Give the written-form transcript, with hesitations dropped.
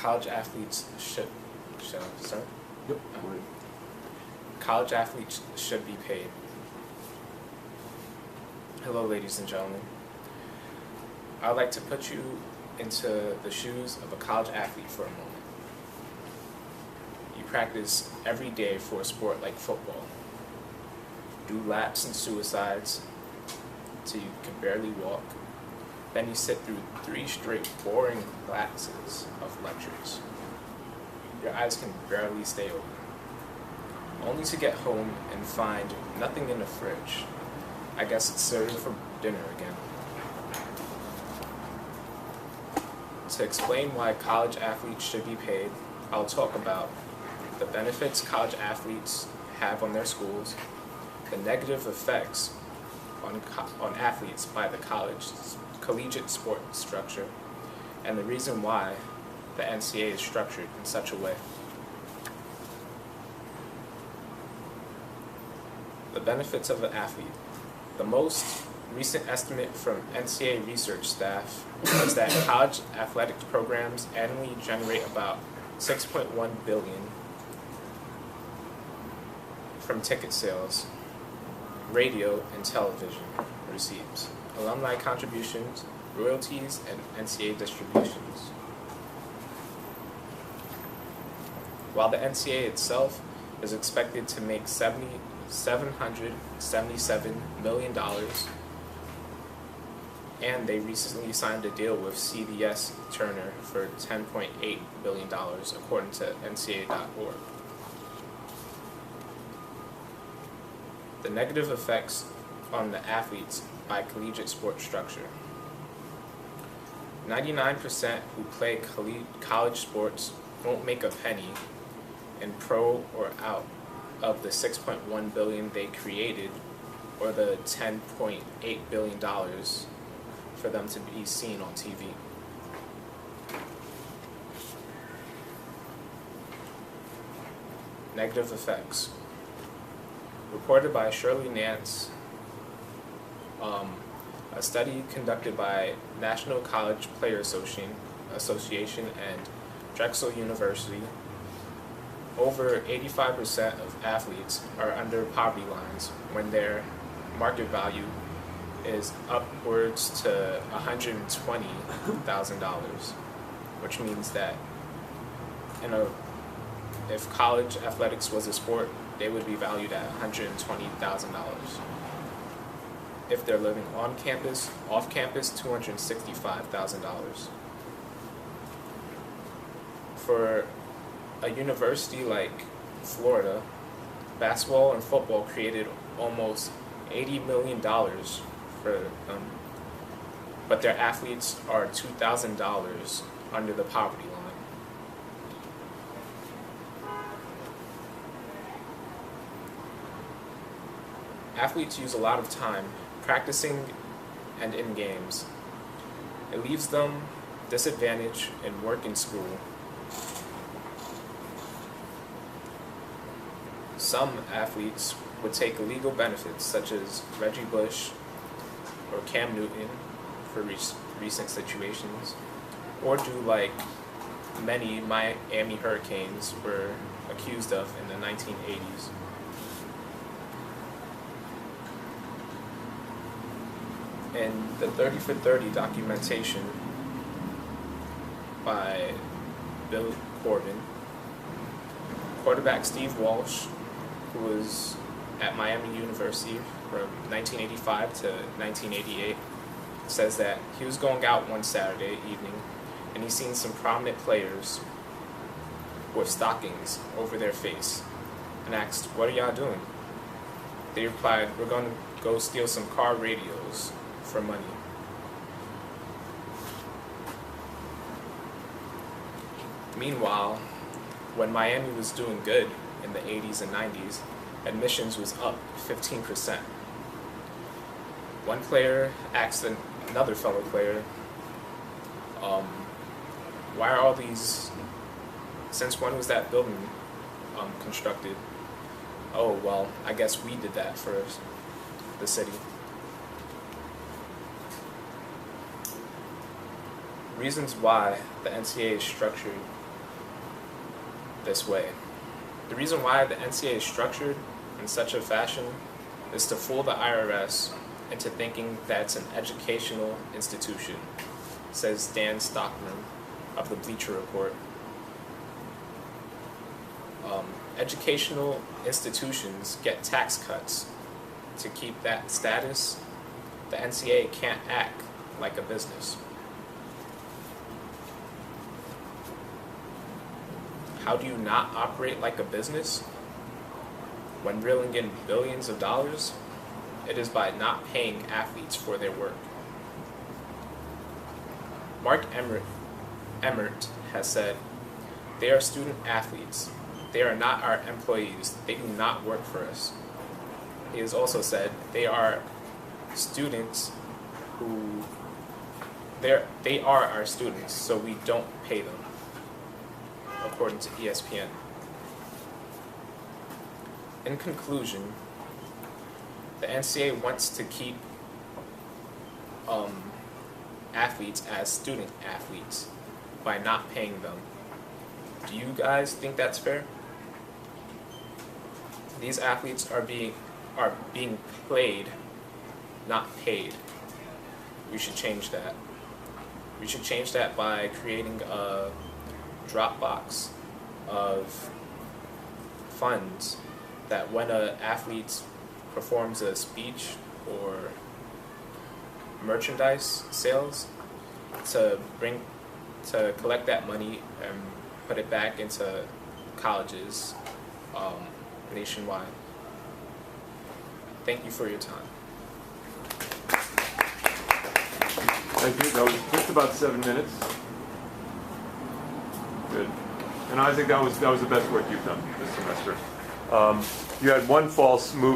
college athletes should I start? Yep. College athletes should be paid. Hello, ladies and gentlemen. I'd like to put you into the shoes of a college athlete for a moment. You practice every day for a sport like football. Do laps and suicides till you can barely walk. Then you sit through 3 straight boring classes of lectures. Your eyes can barely stay open. Only to get home and find nothing in the fridge. I guess it's serving for dinner again. To explain why college athletes should be paid, I'll talk about the benefits college athletes have on their schools, the negative effects on athletes by the collegiate sport structure, and the reason why the NCAA is structured in such a way. The benefits of an athlete. The most recent estimate from NCAA research staff is that college athletics programs annually generate about $6.1 billion from ticket sales, radio and television receipts, alumni contributions, royalties, and NCAA distributions. While the NCAA itself is expected to make $777 million, and they recently signed a deal with CBS Turner for $10.8 billion, according to NCAA.org. The negative effects on the athletes by collegiate sport structure. 99% who play college sports won't make a penny in pro or out of the $6.1 billion they created, or the $10.8 billion for them to be seen on TV. Negative effects. Reported by Shirley Nance, a study conducted by National College Players Association and Drexel University. Over 85% of athletes are under poverty lines when their market value is upwards to $120,000, which means that if college athletics was a sport, they would be valued at $120,000. If they're living on campus, off campus, $265,000. For a university like Florida, basketball and football created almost $80 million for them, but their athletes are $2,000 under the poverty line. Athletes use a lot of time practicing and in games. It leaves them disadvantaged in work and school. Some athletes would take legal benefits, such as Reggie Bush or Cam Newton for recent situations, or do like many Miami Hurricanes were accused of in the 1980s. In the 30 for 30 documentation by Bill Corbin, quarterback Steve Walsh, who was at Miami University from 1985 to 1988, says that he was going out one Saturday evening and he seen some prominent players with stockings over their face and asked, "What are y'all doing?" They replied, "We're going to go steal some car radios for money." Meanwhile, when Miami was doing good in the 80s and 90s, admissions was up 15%. One player asked another fellow player, why are all these, since when was that building constructed? Oh, well, I guess we did that for the city. Reasons why the NCAA is structured this way. The reason why the NCAA is structured in such a fashion is to fool the IRS into thinking that it's an educational institution, says Dan Stockman of the Bleacher Report. Educational institutions get tax cuts. To keep that status, the NCAA can't act like a business. How do you not operate like a business when reeling in billions of dollars? It is by not paying athletes for their work. Mark Emmert has said, "They are student athletes. They are not our employees. They do not work for us." He has also said, "They are students who, they are our students, so we don't pay them," according to ESPN. In conclusion, the NCAA wants to keep athletes as student athletes by not paying them. Do you guys think that's fair? These athletes are being played, not paid. We should change that. We should change that by creating a Dropbox of funds that when an athlete performs a speech or merchandise sales, to collect that money and put it back into colleges nationwide. Thank you for your time. Thank you. That was just about 7 minutes. Good. And Isaac, that was the best work you've done this semester. You had one false move